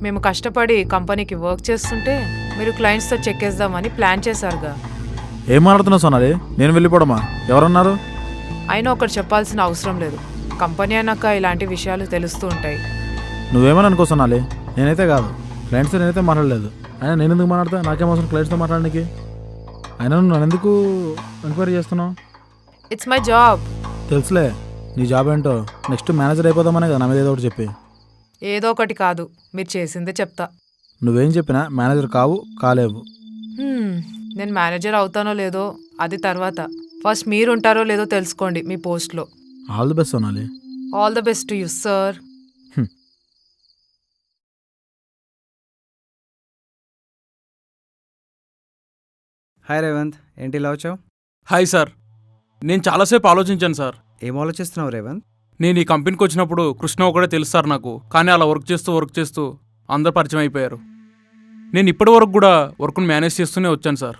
మేము కష్టపడి కంపెనీకి వర్క్ చేస్తుంటే మీరు క్లయింట్స్తో చెక్కేద్దామని ప్లాన్ చేశారుగా. ఏం మాట్లాడుతున్నావు సోనాలి? నేను వెళ్ళిపోవడమా? ఎవరన్నారు? అయినా ఒకటి చెప్పాల్సిన అవసరం లేదు. కంపెనీ అన్నాక ఇలాంటి విషయాలు తెలుస్తూ ఉంటాయి. నువ్వేమని అనుకో సోనాలి, నేనైతే కాదు. క్లయింట్స్తో నేనైతే మాట్లాడలేదు. అయినా నేను ఎందుకు మాట్లాడతా? నాకేం అవసరం క్లయింట్స్తో మాట్లాడడానికి? అయినా నువ్వు నన్ను ఎందుకు ఎంక్వైరీ చేస్తున్నావు? It's my job. తెలుసులే నీ జాబ్ ఏంటో. నెక్స్ట్ మేనేజర్ అయిపోదామనే కదా నా మీద ఏదో ఒకటి చెప్పి. ఏదో ఒకటి కాదు, మీరు చేసిందే చెప్తా. నువ్వేం చెప్పినా మేనేజర్ కాలేవు. నేను మేనేజర్ అవుతానో లేదో అది తర్వాత. ఫస్ట్ మీరు ఉంటారో లేదో తెలుసుకోండి మీ పోస్ట్లో. All the best Sonali. All the best to you sir. Hi Revanth, ఏంటి ఇలా వచ్చావు? హాయ్ సార్, నేను చాలాసేపు ఆలోచించాను సార్. ఏం ఆలోచిస్తున్నావు రేవంత్? నేను ఈ కంపెనీకి వచ్చినప్పుడు కృష్ణ ఒకటే తెలుసు సార్ నాకు. కానీ అలా వర్క్ చేస్తూ అందరు పరిచయం అయిపోయారు. నేను ఇప్పటి వరకు కూడా వర్క్ను మేనేజ్ చేస్తూనే వచ్చాను సార్.